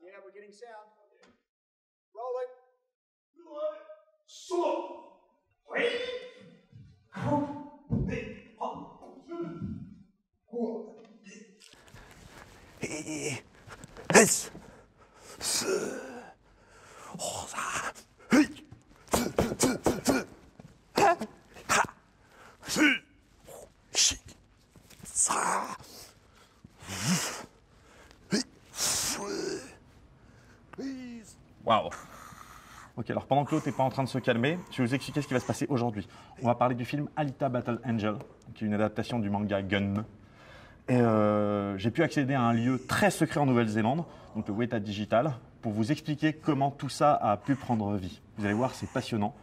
Yeah, we're getting sound. Rolling. Waouh. Ok, alors pendant que l'autre n'est pas en train de se calmer, je vais vous expliquer ce qui va se passer aujourd'hui. On va parler du film Alita Battle Angel, qui est une adaptation du manga Gun. Et j'ai pu accéder à un lieu très secret en Nouvelle-Zélande, donc le Weta Digital, pour vous expliquer comment tout ça a pu prendre vie. Vous allez voir, c'est passionnant.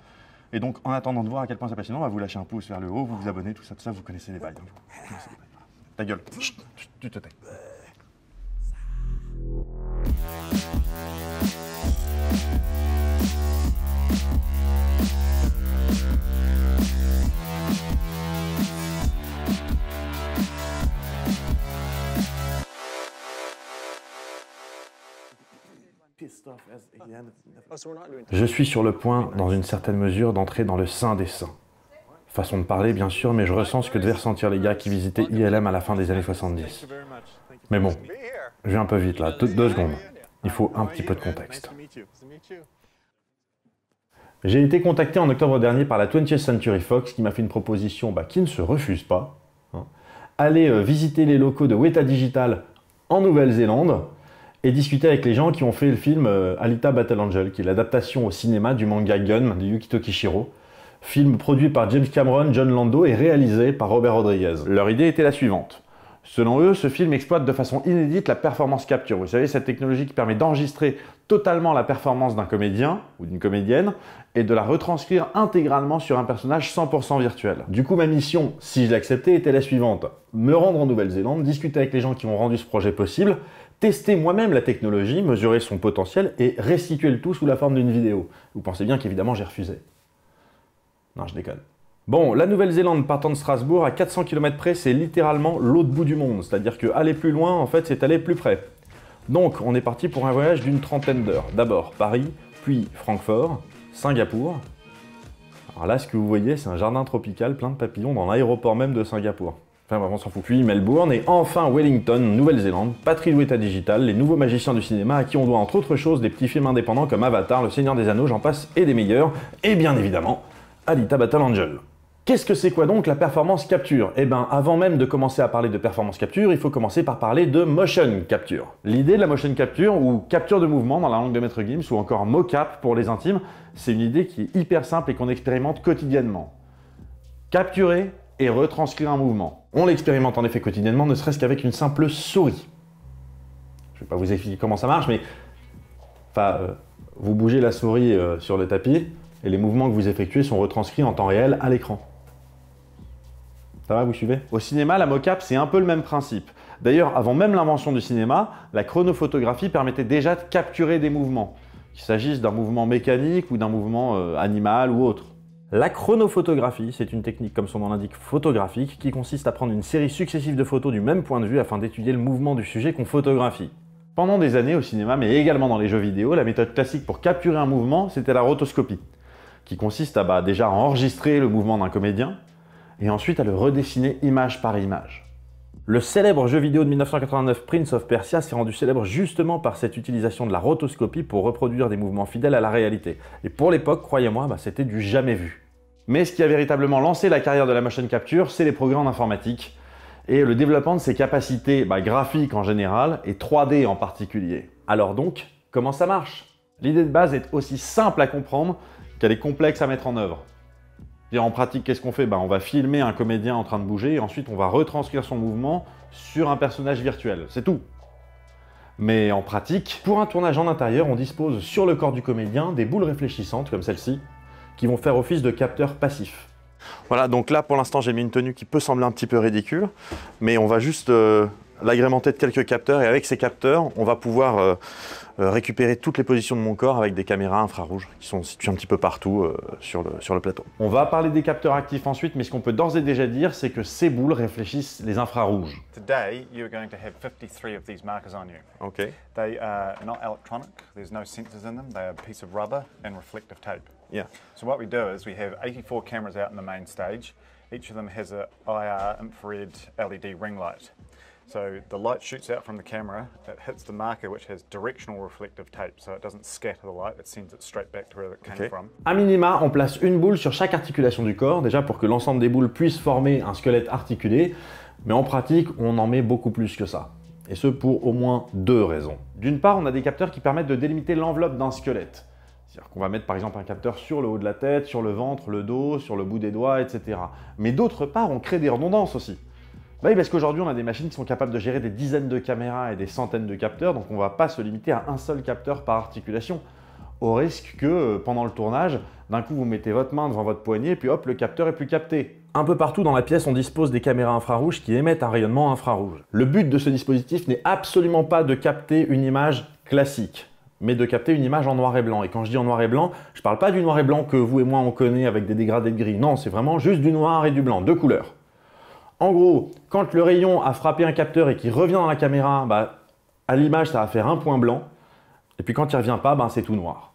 Et donc, en attendant de voir à quel point c'est passionnant, on va vous lâcher un pouce vers le haut, vous vous abonnez, tout ça, vous connaissez les bails. Vous connaissez les bails. Ta gueule, chut, tu te tais. Je suis sur le point, dans une certaine mesure, d'entrer dans le sein des saints. Façon de parler, bien sûr, mais je ressens ce que devaient ressentir les gars qui visitaient ILM à la fin des années 70. Mais bon, je vais un peu vite là, 2 secondes. Il faut un petit peu de contexte. J'ai été contacté en octobre dernier par la 20th Century Fox qui m'a fait une proposition qui ne se refuse pas. Aller visiter les locaux de Weta Digital en Nouvelle-Zélande et discuter avec les gens qui ont fait le film Alita Battle Angel, qui est l'adaptation au cinéma du manga Gun de Yukito Kishiro, film produit par James Cameron, John Lando et réalisé par Robert Rodriguez. Leur idée était la suivante. Selon eux, ce film exploite de façon inédite la performance capture. Vous savez, cette technologie qui permet d'enregistrer totalement la performance d'un comédien ou d'une comédienne et de la retranscrire intégralement sur un personnage 100% virtuel. Du coup, ma mission, si je l'acceptais, était la suivante. Me rendre en Nouvelle-Zélande, discuter avec les gens qui ont rendu ce projet possible, tester moi-même la technologie, mesurer son potentiel et restituer le tout sous la forme d'une vidéo. Vous pensez bien qu'évidemment j'ai refusé. Non, je déconne. Bon, la Nouvelle-Zélande partant de Strasbourg, à 400 km près, c'est littéralement l'autre bout du monde. C'est-à-dire que aller plus loin, en fait, c'est aller plus près. Donc, on est parti pour un voyage d'une trentaine d'heures. D'abord Paris, puis Francfort, Singapour. Alors là, ce que vous voyez, c'est un jardin tropical plein de papillons dans l'aéroport même de Singapour. Enfin, on s'en fout. Puis Melbourne et enfin Wellington, Nouvelle-Zélande, patrie de Weta Digital, les nouveaux magiciens du cinéma à qui on doit entre autres choses des petits films indépendants comme Avatar, Le Seigneur des Anneaux, j'en passe, et des meilleurs. Et bien évidemment, Alita Battle Angel. Qu'est-ce que c'est quoi donc la performance capture? Eh bien, avant même de commencer à parler de performance capture, il faut commencer par parler de motion capture. L'idée de la motion capture, ou capture de mouvement dans la langue de Maître Gims, ou encore mocap pour les intimes, c'est une idée qui est hyper simple et qu'on expérimente quotidiennement. Capturer et retranscrire un mouvement. On l'expérimente en effet quotidiennement, ne serait-ce qu'avec une simple souris. Je ne vais pas vous expliquer comment ça marche, mais vous bougez la souris sur le tapis, et les mouvements que vous effectuez sont retranscrits en temps réel à l'écran. Ça va, vous suivez? Au cinéma, la mocap, c'est un peu le même principe. D'ailleurs, avant même l'invention du cinéma, la chronophotographie permettait déjà de capturer des mouvements, qu'il s'agisse d'un mouvement mécanique ou d'un mouvement animal ou autre. La chronophotographie, c'est une technique, comme son nom l'indique, photographique, qui consiste à prendre une série successive de photos du même point de vue afin d'étudier le mouvement du sujet qu'on photographie. Pendant des années au cinéma, mais également dans les jeux vidéo, la méthode classique pour capturer un mouvement, c'était la rotoscopie, qui consiste à déjà enregistrer le mouvement d'un comédien, et ensuite à le redessiner image par image. Le célèbre jeu vidéo de 1989 Prince of Persia s'est rendu célèbre justement par cette utilisation de la rotoscopie pour reproduire des mouvements fidèles à la réalité. Et pour l'époque, croyez-moi, c'était du jamais vu. Mais ce qui a véritablement lancé la carrière de la motion capture, c'est les progrès en informatique et le développement de ses capacités graphiques en général et 3D en particulier. Alors donc, comment ça marche? L'idée de base est aussi simple à comprendre qu'elle est complexe à mettre en œuvre. En pratique, qu'est-ce qu'on fait? On va filmer un comédien en train de bouger et ensuite on va retranscrire son mouvement sur un personnage virtuel. C'est tout. Mais en pratique, pour un tournage en intérieur, on dispose sur le corps du comédien des boules réfléchissantes comme celle-ci qui vont faire office de capteurs passifs. Voilà, donc là pour l'instant j'ai mis une tenue qui peut sembler un petit peu ridicule, mais on va juste l'agrémenter de quelques capteurs et avec ces capteurs, on va pouvoir récupérer toutes les positions de mon corps avec des caméras infrarouges qui sont situées un petit peu partout sur le plateau. On va parler des capteurs actifs ensuite, mais ce qu'on peut d'ores et déjà dire, c'est que ces boules réfléchissent les infrarouges. Today, you're going to have 53 of these markers on you. Okay. They are not electronic, there's no sensors in them, they are a piece of rubber and reflective tape. Yeah. So what we do is we have 84 cameras out in the main stage. Each of them has a IR infrared LED ring light. So the light shoots out from the camera, it hits the marker which has directional reflective tape, so it doesn't scatter the light, it sends it straight back to where it came from. A minima, on place une boule sur chaque articulation du corps, déjà pour que l'ensemble des boules puissent former un squelette articulé, mais en pratique, on en met beaucoup plus que ça. Et ce pour au moins deux raisons. D'une part, on a des capteurs qui permettent de délimiter l'enveloppe d'un squelette. C'est-à-dire qu'on va mettre par exemple un capteur sur le haut de la tête, sur le ventre, le dos, sur le bout des doigts, etc. Mais d'autre part, on crée des redondances aussi. Bah oui, parce qu'aujourd'hui, on a des machines qui sont capables de gérer des dizaines de caméras et des centaines de capteurs, donc on ne va pas se limiter à un seul capteur par articulation, au risque que, pendant le tournage, d'un coup, vous mettez votre main devant votre poignet, et puis hop, le capteur est plus capté. Un peu partout dans la pièce, on dispose des caméras infrarouges qui émettent un rayonnement infrarouge. Le but de ce dispositif n'est absolument pas de capter une image classique, mais de capter une image en noir et blanc. Et quand je dis en noir et blanc, je ne parle pas du noir et blanc que vous et moi on connaît avec des dégradés de gris. Non, c'est vraiment juste du noir et du blanc, deux couleurs. En gros, quand le rayon a frappé un capteur et qu'il revient dans la caméra, bah, à l'image, ça va faire un point blanc. Et puis quand il ne revient pas, bah, c'est tout noir.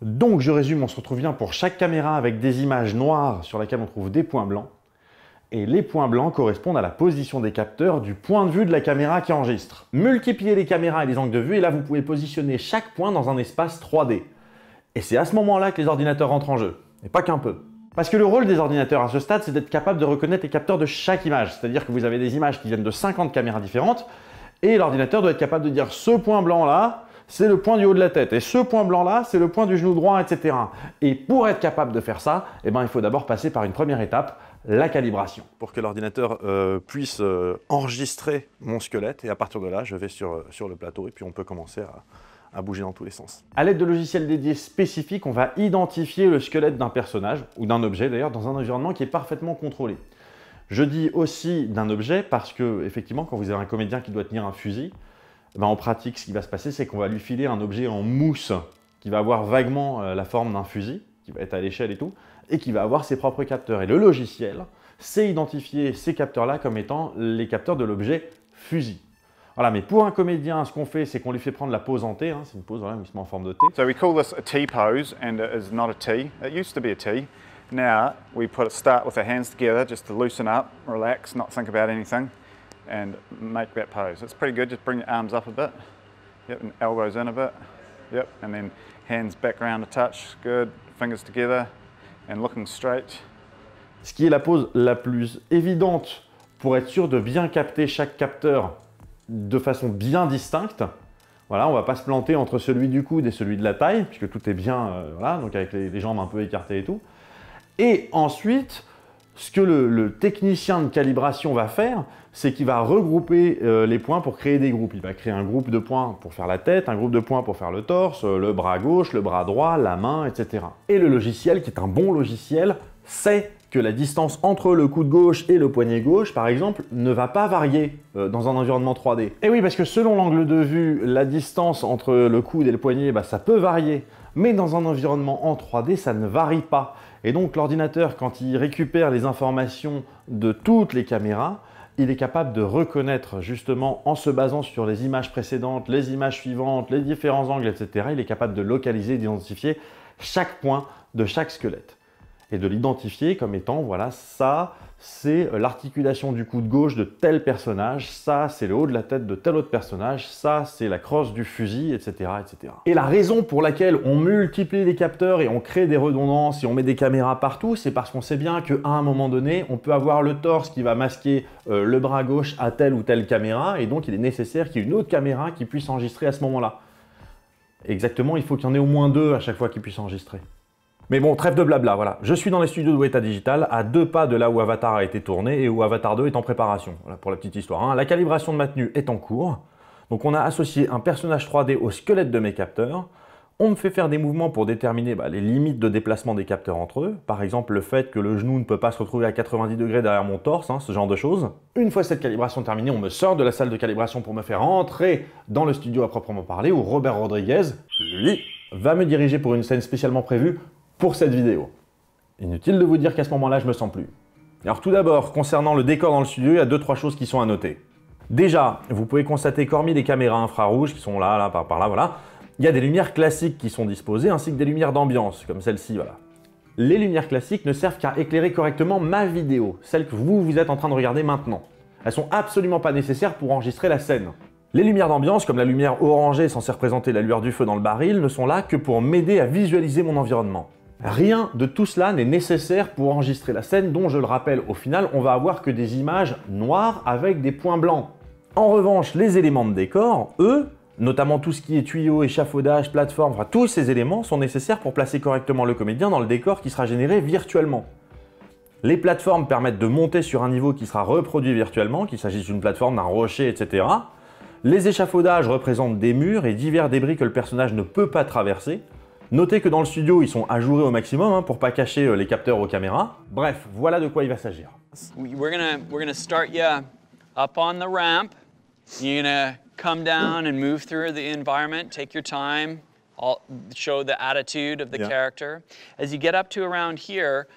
Donc, je résume, on se retrouve bien pour chaque caméra avec des images noires sur lesquelles on trouve des points blancs. Et les points blancs correspondent à la position des capteurs du point de vue de la caméra qui enregistre. Multipliez les caméras et les angles de vue et là, vous pouvez positionner chaque point dans un espace 3D. Et c'est à ce moment-là que les ordinateurs rentrent en jeu. Et pas qu'un peu. Parce que le rôle des ordinateurs à ce stade, c'est d'être capable de reconnaître les capteurs de chaque image. C'est-à-dire que vous avez des images qui viennent de 50 caméras différentes et l'ordinateur doit être capable de dire ce point blanc-là, c'est le point du haut de la tête et ce point blanc-là, c'est le point du genou droit, etc. Et pour être capable de faire ça, eh ben, il faut d'abord passer par une première étape, la calibration. Pour que l'ordinateur puisse enregistrer mon squelette et à partir de là, je vais sur le plateau et puis on peut commencer à bouger dans tous les sens. À l'aide de logiciels dédiés spécifiques, on va identifier le squelette d'un personnage, ou d'un objet d'ailleurs, dans un environnement qui est parfaitement contrôlé. Je dis aussi d'un objet parce que, effectivement, quand vous avez un comédien qui doit tenir un fusil, ben en pratique, ce qui va se passer, c'est qu'on va lui filer un objet en mousse qui va avoir vaguement la forme d'un fusil, qui va être à l'échelle et tout, et qui va avoir ses propres capteurs. Et le logiciel sait identifier ces capteurs-là comme étant les capteurs de l'objet fusil. Voilà, mais pour un comédien, ce qu'on fait, c'est qu'on lui fait prendre la pose en T, hein, c'est une pose voilà, où il se met en forme de T. So we call this a T pose, and it is not a T. It used to be a T. Now we start with our hands together just to loosen up, relax, not think about anything, and make that pose. It's pretty good. Just bring your arms up a bit. Yep, and elbows in a bit. Yep, and then hands back around a touch. Good. Fingers together and looking straight. Ce qui est la pose la plus évidente pour être sûr de bien capter chaque capteur de façon bien distincte. Voilà, on ne va pas se planter entre celui du coude et celui de la taille, puisque tout est bien, voilà, donc avec les jambes un peu écartées et tout. Et ensuite, ce que le technicien de calibration va faire, c'est qu'il va regrouper les points pour créer des groupes. Il va créer un groupe de points pour faire la tête, un groupe de points pour faire le torse, le bras gauche, le bras droit, la main, etc. Et le logiciel, qui est un bon logiciel, sait que la distance entre le coude gauche et le poignet gauche, par exemple, ne va pas varier dans un environnement 3D. Et oui, parce que selon l'angle de vue, la distance entre le coude et le poignet, bah, ça peut varier. Mais dans un environnement en 3D, ça ne varie pas. Et donc l'ordinateur, quand il récupère les informations de toutes les caméras, il est capable de reconnaître justement, en se basant sur les images précédentes, les images suivantes, les différents angles, etc., il est capable de localiser, d'identifier chaque point de chaque squelette. Et de l'identifier comme étant, voilà, ça, c'est l'articulation du coude gauche de tel personnage, ça, c'est le haut de la tête de tel autre personnage, ça, c'est la crosse du fusil, etc., etc. Et la raison pour laquelle on multiplie les capteurs et on crée des redondances et on met des caméras partout, c'est parce qu'on sait bien qu'à un moment donné, on peut avoir le torse qui va masquer le bras gauche à telle ou telle caméra, et donc il est nécessaire qu'il y ait une autre caméra qui puisse enregistrer à ce moment-là. Exactement, il faut qu'il y en ait au moins deux à chaque fois qui puissent enregistrer. Mais bon, trêve de blabla, voilà. Je suis dans les studios de Weta Digital, à 2 pas de là où Avatar a été tourné et où Avatar 2 est en préparation. Voilà pour la petite histoire, hein. La calibration de ma tenue est en cours. Donc on a associé un personnage 3D au squelette de mes capteurs. On me fait faire des mouvements pour déterminer les limites de déplacement des capteurs entre eux. Par exemple, le fait que le genou ne peut pas se retrouver à 90 degrés derrière mon torse, ce genre de choses. Une fois cette calibration terminée, on me sort de la salle de calibration pour me faire entrer dans le studio à proprement parler, où Robert Rodriguez, lui, va me diriger pour une scène spécialement prévue pour cette vidéo. Inutile de vous dire qu'à ce moment-là, je me sens plus. Alors tout d'abord, concernant le décor dans le studio, il y a 2-3 choses qui sont à noter. Déjà, vous pouvez constater qu'hormis les caméras infrarouges qui sont là, par là, voilà, il y a des lumières classiques qui sont disposées, ainsi que des lumières d'ambiance, comme celle-ci, voilà. Les lumières classiques ne servent qu'à éclairer correctement ma vidéo, celle que vous êtes en train de regarder maintenant. Elles sont absolument pas nécessaires pour enregistrer la scène. Les lumières d'ambiance, comme la lumière orangée censée représenter la lueur du feu dans le baril, ne sont là que pour m'aider à visualiser mon environnement. Rien de tout cela n'est nécessaire pour enregistrer la scène dont, je le rappelle, au final, on va avoir que des images noires avec des points blancs. En revanche, les éléments de décor, eux, notamment tout ce qui est tuyaux, échafaudage, plateforme, enfin tous ces éléments sont nécessaires pour placer correctement le comédien dans le décor qui sera généré virtuellement. Les plateformes permettent de monter sur un niveau qui sera reproduit virtuellement, qu'il s'agisse d'une plateforme, d'un rocher, etc. Les échafaudages représentent des murs et divers débris que le personnage ne peut pas traverser. Notez que dans le studio, ils sont ajourés au maximum pour pas cacher les capteurs aux caméras. Bref, voilà de quoi il va s'agir. We're gonna start you up on the ramp. You're gonna come down and move through the environment, take your time, show the attitude of the character. As you get up to around here,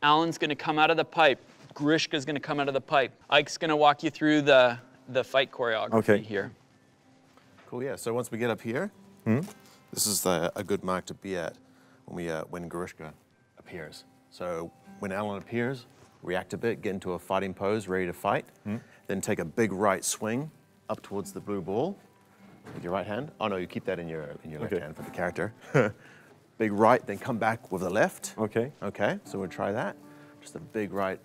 Alan's gonna come out of the pipe. Grishka's gonna come out of the pipe. Ike's gonna walk you through the fight choreography here. Cool, yeah. So once we get up here, this is a good mark to be at when Grishka appears. So when Alan appears, react a bit, get into a fighting pose, ready to fight. Then take a big right swing up towards the blue ball with your right hand. Oh no, you keep that in your left hand for the character. Big right, then come back with the left. Okay. Okay, so we'll try that. Just a big right,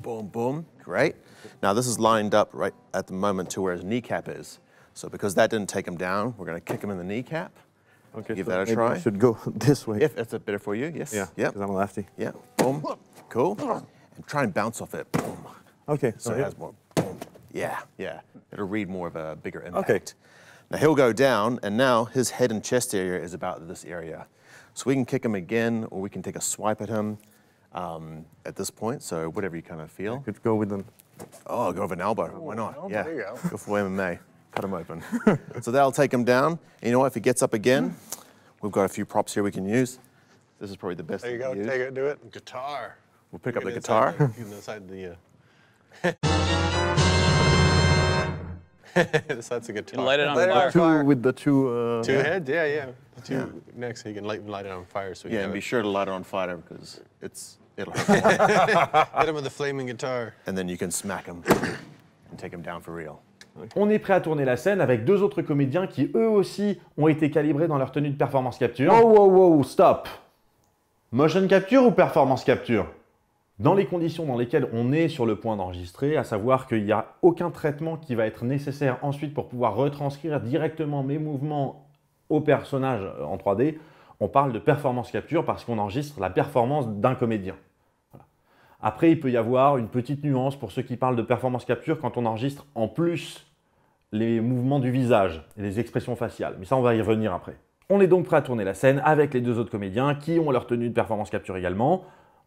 boom, boom, great. Now this is lined up right at the moment to where his kneecap is. So because that didn't take him down, we're gonna kick him in the kneecap. Okay, give so that a maybe try. I should go this way. If that's better for you, yes. Yeah, Yep. because I'm a lefty. Yeah, boom, cool. And try and bounce off it, boom. Okay, So it has more, boom. Yeah, yeah. It'll read more of a bigger impact. Okay. Now he'll go down, and now his head and chest area is about this area. So we can kick him again, or we can take a swipe at him at this point, so whatever you kind of feel. Could go with them. Oh, go with an elbow, why not? Yeah, there you go. go for MMA, cut him open. So that'll take him down. And you know what, if he gets up again, we've got a few props here we can use. This is probably the best There you thing go, to use. take it, do it. Guitar. We'll pick up the Get guitar. inside the that's the guitar. You light it on Light it on fire. With the two... Two heads, yeah. The two next, so you can light it on fire. So you Yeah, can and be sure to light it on fire because it'll hurt. hit him with the flaming guitar. And then you can smack him and take him down for real. On est prêt à tourner la scène avec 2 autres comédiens qui eux aussi ont été calibrés dans leur tenue de performance capture. Wow, stop! Motion capture ou performance capture? Dans les conditions dans lesquelles on est sur le point d'enregistrer, à savoir qu'il n'y a aucun traitement qui va être nécessaire ensuite pour pouvoir retranscrire directement mes mouvements au personnage en 3D, on parle de performance capture parce qu'on enregistre la performance d'un comédien. Voilà. Après, il peut y avoir une petite nuance pour ceux qui parlent de performance capture quand on enregistre en plus les mouvements du visage et les expressions faciales. Mais ça, on va y revenir après. On est donc prêt à tourner la scène avec les 2 autres comédiens qui ont leur tenue de performance capture également.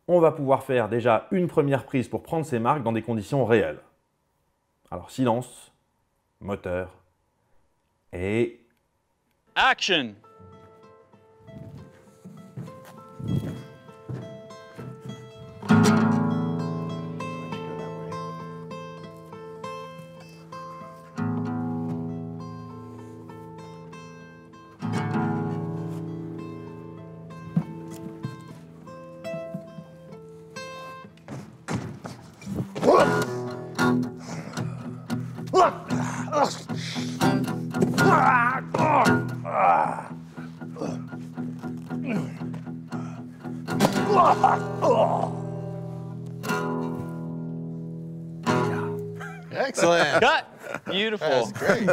On va pouvoir faire déjà une première prise pour prendre ces marques dans des conditions réelles. Alors silence, moteur et... Action! Excellent. Cut! Beautiful. That's great.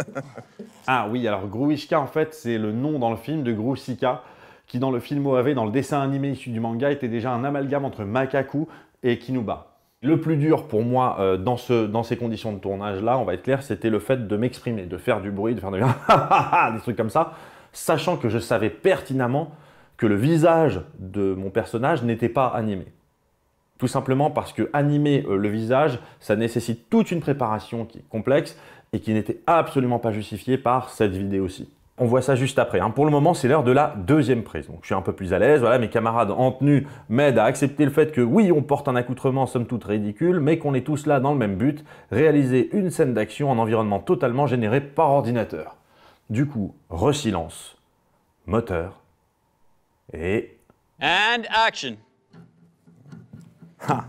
Ah oui, alors Gruishka, en fait, c'est le nom dans le film de Gru Shika, qui dans le film OAV, dans le dessin animé issu du manga, était déjà un amalgame entre Makaku et Kinuba. Le plus dur pour moi dans ces conditions de tournage-là, on va être clair, c'était le fait de m'exprimer, de faire du bruit, de faire des trucs comme ça. sachant que je savais pertinemment que le visage de mon personnage n'était pas animé. Tout simplement parce que animer le visage, ça nécessite toute une préparation qui est complexe et qui n'était absolument pas justifiée par cette vidéo-ci. On voit ça juste après. Pour le moment, c'est l'heure de la deuxième prise. Donc, je suis un peu plus à l'aise. Voilà, mes camarades en tenue m'aident à accepter le fait que oui, on porte un accoutrement somme toute ridicule, mais qu'on est tous là dans le même but, réaliser une scène d'action en environnement totalement généré par ordinateur. Du coup, re-silence, moteur et... And action. Ha.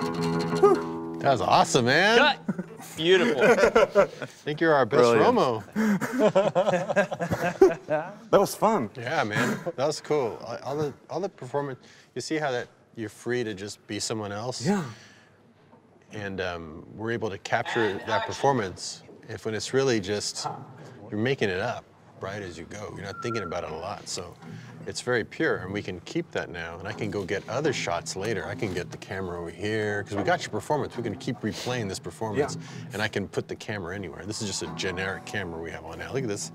That was awesome, man. Cut. Beautiful. I think you're our best Brilliant. Romo. That was fun. Yeah, man, that was cool. All the performance. You see how that you're free to just be someone else. Yeah. And we're able to capture that performance. If when it's really just you're making it up, right, as you go. You're not thinking about it a lot, so it's very pure, and we can keep that now. And I can go get other shots later. I can get the camera over here because we got your performance. We can keep replaying this performance, and I can put the camera anywhere. This is just a generic camera we have on now. Look at this.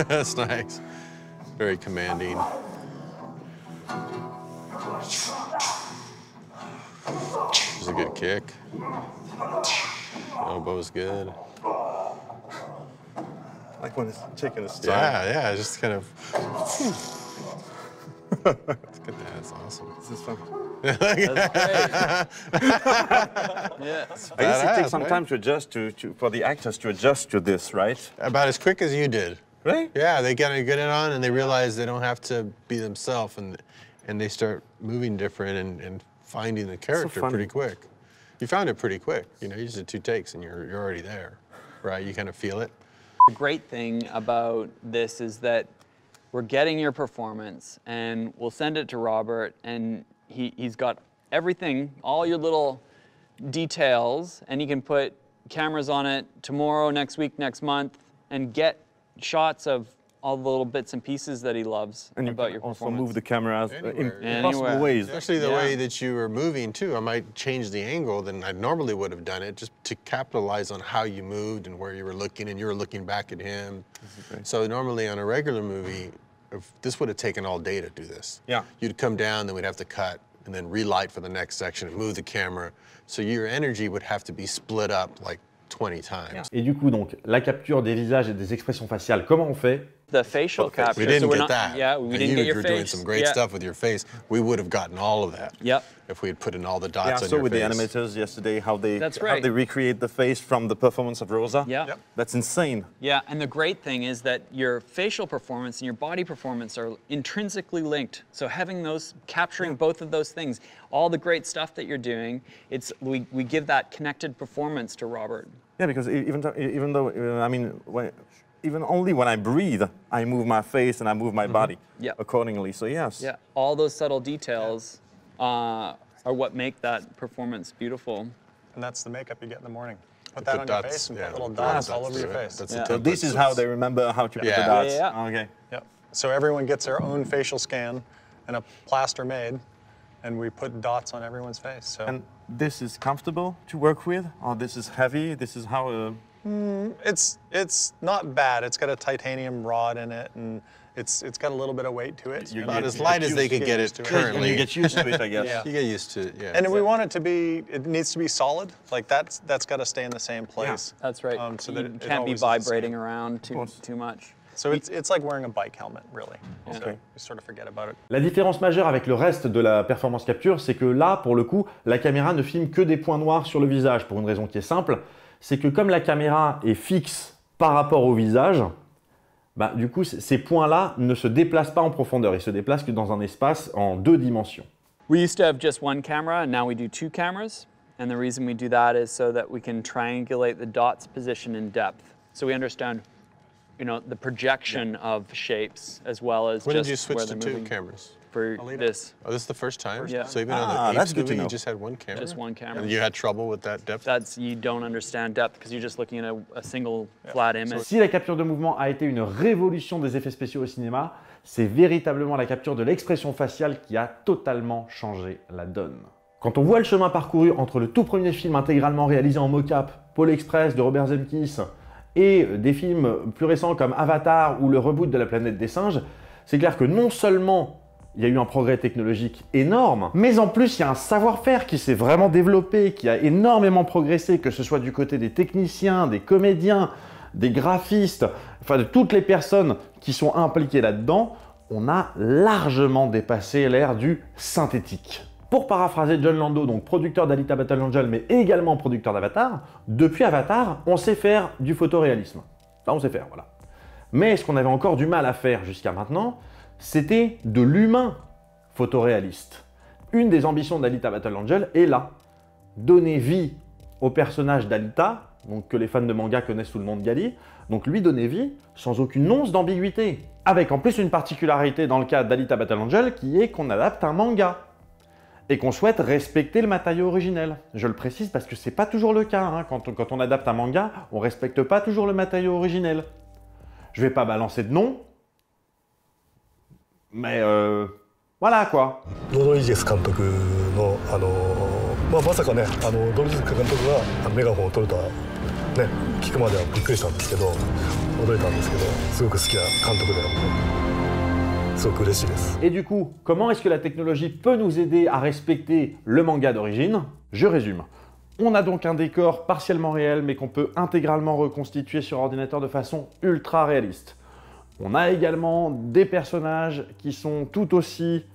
That's nice. Very commanding. This is a good kick. Elbow's good. Like when it's taking its time. Yeah, just kind of. Look at that, that's awesome. This is fun. That's great. Yeah. I used to Badass, take some right? time to adjust for the actors to adjust to this, right? About as quick as you did. Really? Yeah, they gotta get it on and they realize they don't have to be themselves and they start moving different and finding the character funny. pretty quick. You found it pretty quick. You know, you just did 2 takes and you're already there, right? You kind of feel it. The great thing about this is that we're getting your performance and we'll send it to Robert and he's got everything, all your little details, and he can put cameras on it tomorrow, next week, next month, and get shots of all the little bits and pieces that he loves And you about can your also performance. move the cameras in Anywhere. possible Anywhere. ways. Especially the Yeah. way that you were moving too. I might change the angle than I normally would have done it just to capitalize on how you moved and where you were looking and you were looking back at him. So normally on a regular movie, if this would have taken all day to do this. Yeah. You'd come down, then we'd have to cut and then relight for the next section and move the camera. So your energy would have to be split up like 20 times. Et du coup, donc, la capture des visages et des expressions faciales, comment on fait? The facial capture. We didn't so we're get not, that. Yeah, we And didn't you get your were face. doing some great Yeah. stuff with your face. We would have gotten all of that. Yep. If we had put in all the dots Yeah, I on saw your with face. the animators yesterday how they That's right. recreate the face from the performance of Rosa. Yeah. Yep. That's insane. Yeah, and the great thing is that your facial performance and your body performance are intrinsically linked. So having those, capturing both of those things, all the great stuff that you're doing, we give that connected performance to Robert. Yeah, because even though I mean, even only when I breathe, I move my face and I move my body Yep. accordingly. So yes. Yeah, all those subtle details are what make that performance beautiful. And that's the makeup you get in the morning. Put Put that on your dots, face and yeah, put little put dots all dots over to your it. face. That's Yeah. the So this is how they remember how to put the Yeah. dots. Yeah, yeah. Okay. Yep. So everyone gets their own facial scan and a plaster made, and we put dots on everyone's face. So And this is comfortable to work with, or this is heavy. This is how. it's not bad. It's got a titanium rod in it, and it's got a little bit of weight to it. You And About get as light as they could get it used to it. currently. You get used to it, I guess. Yeah. You get used to it, yeah. And we want it to be, it needs to be solid. Like that's got to stay in the same place. That's right. So you that it can't be always is the same. vibrating around too much. So it's like wearing a bike helmet, really. So Okay. you sort of forget about it. La différence majeure avec le reste de la performance capture, c'est que là, pour le coup, la caméra ne filme que des points noirs sur le visage, pour une raison qui est simple, c'est que comme la caméra est fixe par rapport au visage, bah, du coup, ces points-là ne se déplacent pas en profondeur, ils se déplacent que dans un espace en 2 dimensions. We used to have just one camera, and now we do 2 cameras. And the reason we do that is so that we can triangulate the dot's position in depth. So we understand, you know, the projection of shapes as well as When just did you switch where to they're 2 moving cameras? for this. Oh, this is the first time? Yeah. So even on the that's Apes good to movie, know. you just had 1 camera? Just 1 camera. And you had trouble with that depth? That's, you don't understand depth because you're just looking at a single flat image. Si la capture de mouvement a été une révolution des effets spéciaux au cinéma, c'est véritablement la capture de l'expression faciale qui a totalement changé la donne. Quand on voit le chemin parcouru entre le tout premier film intégralement réalisé en mocap, Pôle Express de Robert Zemeckis, et des films plus récents comme Avatar ou le reboot de La Planète des Singes, c'est clair que non seulement il y a eu un progrès technologique énorme, mais en plus il y a un savoir-faire qui s'est vraiment développé, qui a énormément progressé, que ce soit du côté des techniciens, des comédiens, des graphistes, enfin de toutes les personnes qui sont impliquées là-dedans. On a largement dépassé l'ère du synthétique. Pour paraphraser John Lando, donc producteur d'Alita Battle Angel, mais également producteur d'Avatar, depuis Avatar, on sait faire du photoréalisme. Ça, on sait faire, voilà. Mais ce qu'on avait encore du mal à faire jusqu'à maintenant, c'était de l'humain photoréaliste. Une des ambitions d'Alita Battle Angel est là. Donner vie au personnage d'Alita, donc que les fans de manga connaissent sous le nom de Gali, donc lui donner vie sans aucune once d'ambiguïté. Avec en plus une particularité dans le cas d'Alita Battle Angel qui est qu'on adapte un manga. Et qu'on souhaite respecter le matériau originel. Je le précise parce que c'est pas toujours le cas. Hein. Quand on adapte un manga, on respecte pas toujours le matériau originel. Je vais pas balancer de nom, mais voilà quoi. ロード・イージェス監督のまさかねロード・イージェス監督がメガホンを取るとはね聞くまではびっくりしたんですけど驚いたんですけどすごく好きな監督で。 Et du coup, comment est-ce que la technologie peut nous aider à respecter le manga d'origine? Je résume. On a donc un décor partiellement réel, mais qu'on peut intégralement reconstituer sur ordinateur de façon ultra réaliste. On a également des personnages qui sont tout aussi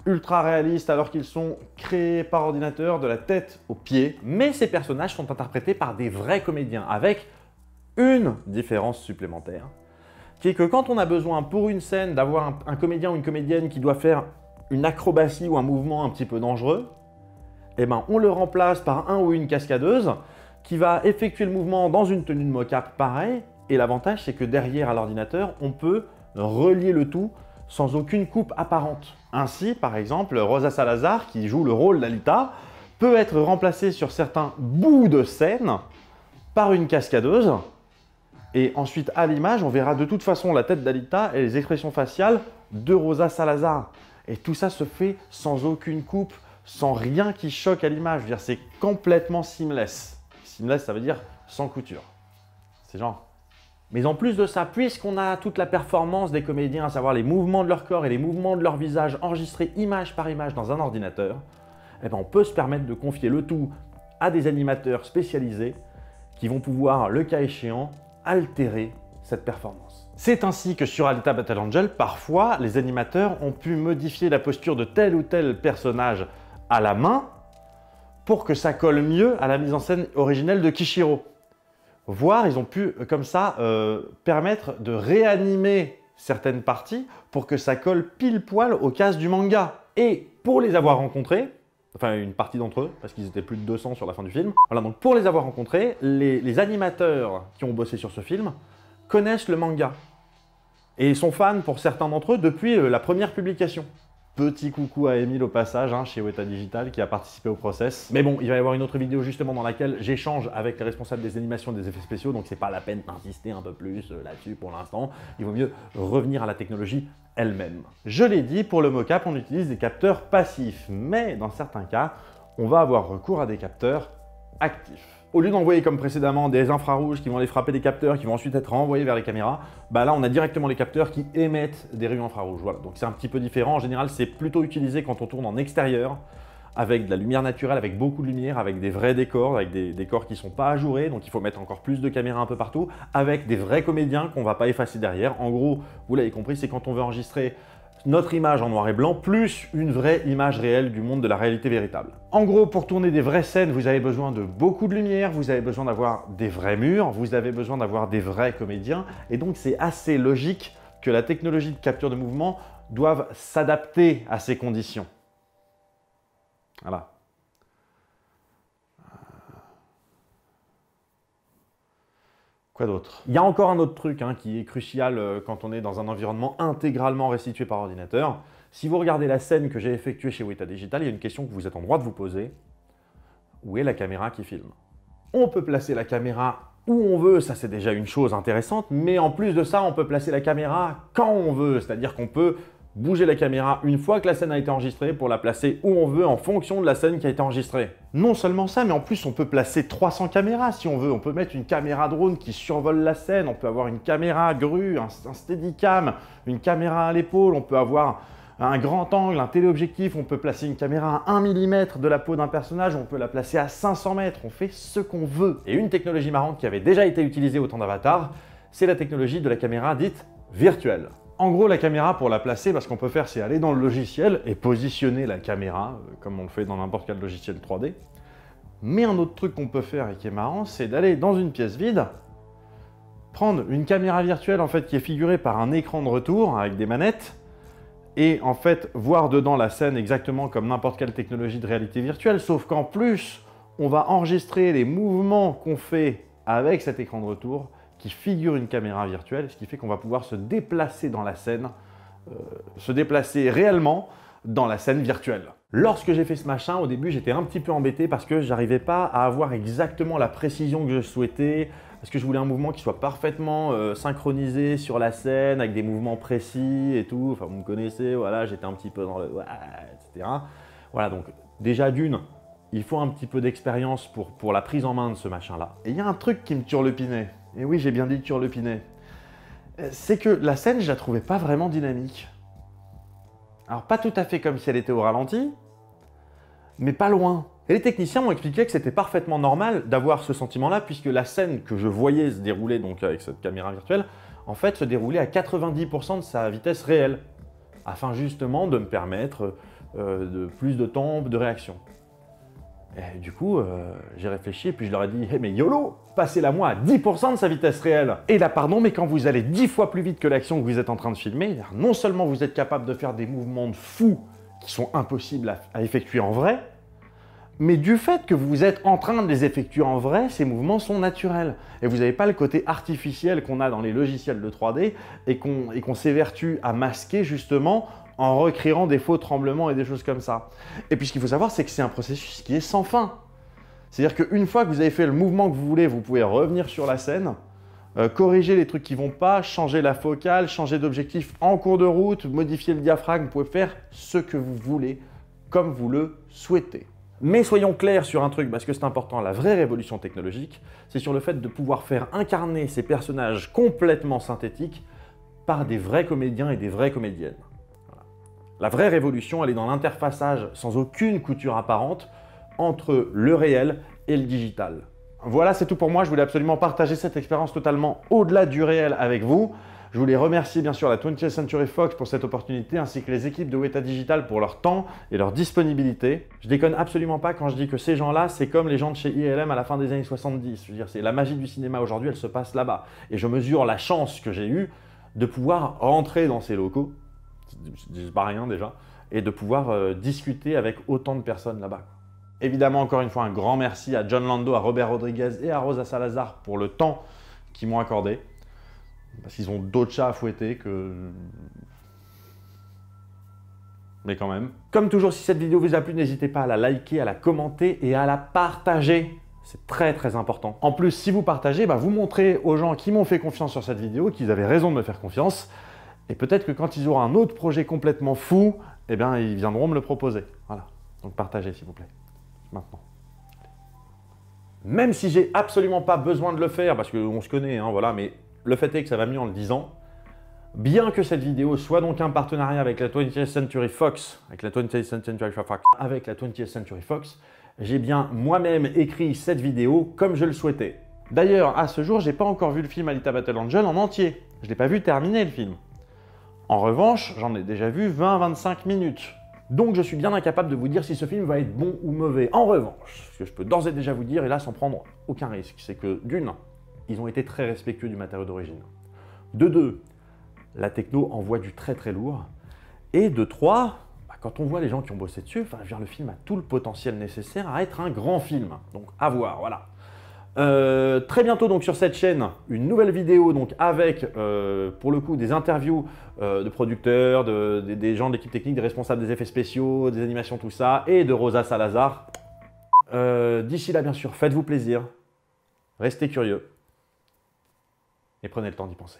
ultra réalistes alors qu'ils sont créés par ordinateur de la tête aux pieds, mais ces personnages sont interprétés par des vrais comédiens, avec une différence supplémentaire, qui est que quand on a besoin pour une scène d'avoir un comédien ou une comédienne qui doit faire une acrobatie ou un mouvement un petit peu dangereux, eh ben on le remplace par un ou une cascadeuse qui va effectuer le mouvement dans une tenue de mocap pareil, et l'avantage c'est que derrière à l'ordinateur, on peut relier le tout sans aucune coupe apparente. Ainsi, par exemple, Rosa Salazar, qui joue le rôle d'Alita, peut être remplacée sur certains bouts de scène par une cascadeuse. Et ensuite, à l'image, on verra de toute façon la tête d'Alita et les expressions faciales de Rosa Salazar. Et tout ça se fait sans aucune coupe, sans rien qui choque à l'image. Je veux dire, c'est complètement seamless. Seamless, ça veut dire sans couture. C'est genre... Mais en plus de ça, puisqu'on a toute la performance des comédiens, à savoir les mouvements de leur corps et les mouvements de leur visage enregistrés image par image dans un ordinateur, eh ben on peut se permettre de confier le tout à des animateurs spécialisés qui vont pouvoir, le cas échéant, altérer cette performance. C'est ainsi que sur Alita Battle Angel, parfois, les animateurs ont pu modifier la posture de tel ou tel personnage à la main pour que ça colle mieux à la mise en scène originelle de Kishiro. Voire, ils ont pu, comme ça, permettre de réanimer certaines parties pour que ça colle pile poil aux cases du manga. Et pour les avoir rencontrés, enfin une partie d'entre eux, parce qu'ils étaient plus de 200 sur la fin du film. Voilà, donc pour les avoir rencontrés, les animateurs qui ont bossé sur ce film connaissent le manga. Et sont fans pour certains d'entre eux depuis la première publication. Petit coucou à Émile au passage, hein, chez Weta Digital, qui a participé au process. Mais bon, il va y avoir une autre vidéo justement dans laquelle j'échange avec les responsables des animations et des effets spéciaux, donc c'est pas la peine d'insister un peu plus là-dessus pour l'instant. Il vaut mieux revenir à la technologie elle-même. Je l'ai dit, pour le mocap, on utilise des capteurs passifs, mais dans certains cas, on va avoir recours à des capteurs actifs. Au lieu d'envoyer comme précédemment des infrarouges qui vont aller frapper des capteurs qui vont ensuite être renvoyés vers les caméras, bah là on a directement les capteurs qui émettent des rayons infrarouges. Voilà, donc c'est un petit peu différent. En général, c'est plutôt utilisé quand on tourne en extérieur, avec de la lumière naturelle, avec beaucoup de lumière, avec des vrais décors, avec des décors qui ne sont pas ajourés, donc il faut mettre encore plus de caméras un peu partout, avec des vrais comédiens qu'on ne va pas effacer derrière. En gros, vous l'avez compris, c'est quand on veut enregistrer notre image en noir et blanc, plus une vraie image réelle du monde de la réalité véritable. En gros, pour tourner des vraies scènes, vous avez besoin de beaucoup de lumière, vous avez besoin d'avoir des vrais murs, vous avez besoin d'avoir des vrais comédiens, et donc c'est assez logique que la technologie de capture de mouvement doive s'adapter à ces conditions. Voilà. Quoi d'autre? Il y a encore un autre truc hein, qui est crucial quand on est dans un environnement intégralement restitué par ordinateur. Si vous regardez la scène que j'ai effectuée chez Weta Digital, il y a une question que vous êtes en droit de vous poser. Où est la caméra qui filme? On peut placer la caméra où on veut, ça c'est déjà une chose intéressante, mais en plus de ça, on peut placer la caméra quand on veut, c'est-à-dire qu'on peut bouger la caméra une fois que la scène a été enregistrée pour la placer où on veut en fonction de la scène qui a été enregistrée. Non seulement ça, mais en plus on peut placer 300 caméras si on veut. On peut mettre une caméra drone qui survole la scène, on peut avoir une caméra grue, un steadicam, une caméra à l'épaule, on peut avoir un grand angle, un téléobjectif, on peut placer une caméra à 1 mm de la peau d'un personnage, on peut la placer à 500 mètres, on fait ce qu'on veut. Et une technologie marrante qui avait déjà été utilisée au temps d'Avatar, c'est la technologie de la caméra dite virtuelle. En gros, la caméra, pour la placer, ce qu'on peut faire, c'est aller dans le logiciel et positionner la caméra, comme on le fait dans n'importe quel logiciel 3D. Mais un autre truc qu'on peut faire et qui est marrant, c'est d'aller dans une pièce vide, prendre une caméra virtuelle en fait, qui est figurée par un écran de retour avec des manettes, et en fait voir dedans la scène exactement comme n'importe quelle technologie de réalité virtuelle, sauf qu'en plus, on va enregistrer les mouvements qu'on fait avec cet écran de retour, qui figure une caméra virtuelle, ce qui fait qu'on va pouvoir se déplacer dans la scène, se déplacer réellement dans la scène virtuelle. Lorsque j'ai fait ce machin, au début, j'étais un petit peu embêté parce que j'arrivais pas à avoir exactement la précision que je souhaitais, parce que je voulais un mouvement qui soit parfaitement synchronisé sur la scène, avec des mouvements précis et tout. Enfin, vous me connaissez, voilà, j'étais un petit peu dans le... etc. Voilà, donc déjà d'une, il faut un petit peu d'expérience pour la prise en main de ce machin-là. Et il y a un truc qui me turlupinait. Et oui, j'ai bien dit turlupinait. C'est que la scène, je la trouvais pas vraiment dynamique. Alors, pas tout à fait comme si elle était au ralenti, mais pas loin. Et les techniciens m'ont expliqué que c'était parfaitement normal d'avoir ce sentiment-là, puisque la scène que je voyais se dérouler donc avec cette caméra virtuelle, en fait, se déroulait à 90% de sa vitesse réelle, afin justement de me permettre de plus de temps de réaction. Et du coup, j'ai réfléchi et puis je leur ai dit hey, « mais YOLO, passez-la moi à 10% de sa vitesse réelle !» Et là, pardon, mais quand vous allez 10 fois plus vite que l'action que vous êtes en train de filmer, non seulement vous êtes capable de faire des mouvements de fou qui sont impossibles à effectuer en vrai, mais du fait que vous êtes en train de les effectuer en vrai, ces mouvements sont naturels. Et vous n'avez pas le côté artificiel qu'on a dans les logiciels de 3D et qu'on s'évertue à masquer justement en recréant des faux tremblements et des choses comme ça. Et puis ce qu'il faut savoir, c'est que c'est un processus qui est sans fin. C'est-à-dire qu'une fois que vous avez fait le mouvement que vous voulez, vous pouvez revenir sur la scène, corriger les trucs qui ne vont pas, changer la focale, changer d'objectif en cours de route, modifier le diaphragme, vous pouvez faire ce que vous voulez, comme vous le souhaitez. Mais soyons clairs sur un truc, parce que c'est important, la vraie révolution technologique, c'est sur le fait de pouvoir faire incarner ces personnages complètement synthétiques par des vrais comédiens et des vraies comédiennes. La vraie révolution, elle est dans l'interfaçage sans aucune couture apparente entre le réel et le digital. Voilà, c'est tout pour moi. Je voulais absolument partager cette expérience totalement au-delà du réel avec vous. Je voulais remercier bien sûr la 20th Century Fox pour cette opportunité, ainsi que les équipes de Weta Digital pour leur temps et leur disponibilité. Je déconne absolument pas quand je dis que ces gens-là, c'est comme les gens de chez ILM à la fin des années 70. Je veux dire, c'est la magie du cinéma aujourd'hui, elle se passe là-bas. Et je mesure la chance que j'ai eue de pouvoir rentrer dans ces locaux, c'est pas rien déjà, et de pouvoir discuter avec autant de personnes là-bas. Évidemment, encore une fois, un grand merci à John Lando, à Robert Rodriguez et à Rosa Salazar pour le temps qu'ils m'ont accordé. Parce qu'ils ont d'autres chats à fouetter que... Mais quand même. Comme toujours, si cette vidéo vous a plu, n'hésitez pas à la liker, à la commenter et à la partager. C'est très très important. En plus, si vous partagez, vous montrez aux gens qui m'ont fait confiance sur cette vidéo qu'ils avaient raison de me faire confiance. Et peut-être que quand ils auront un autre projet complètement fou, eh bien, ils viendront me le proposer. Voilà. Donc partagez, s'il vous plaît. Maintenant. Même si j'ai absolument pas besoin de le faire, parce qu'on se connaît, hein, voilà, mais le fait est que ça va mieux en le disant. Bien que cette vidéo soit donc un partenariat avec la 20th Century Fox, j'ai bien moi-même écrit cette vidéo comme je le souhaitais. D'ailleurs, à ce jour, j'ai pas encore vu le film Alita Battle Angel en entier. Je l'ai pas vu terminer le film. En revanche, j'en ai déjà vu 20-25 minutes. Donc je suis bien incapable de vous dire si ce film va être bon ou mauvais. En revanche, ce que je peux d'ores et déjà vous dire, et là sans prendre aucun risque, c'est que d'une, ils ont été très respectueux du matériau d'origine. De deux, la techno envoie du très très lourd. Et de trois, quand on voit les gens qui ont bossé dessus, enfin, je veux dire, le film a tout le potentiel nécessaire à être un grand film. Donc à voir, voilà. Très bientôt donc sur cette chaîne, une nouvelle vidéo donc avec pour le coup des interviews de producteurs, des gens de l'équipe technique, des responsables des effets spéciaux, des animations, tout ça, et de Rosa Salazar. D'ici là bien sûr, faites-vous plaisir, restez curieux et prenez le temps d'y penser.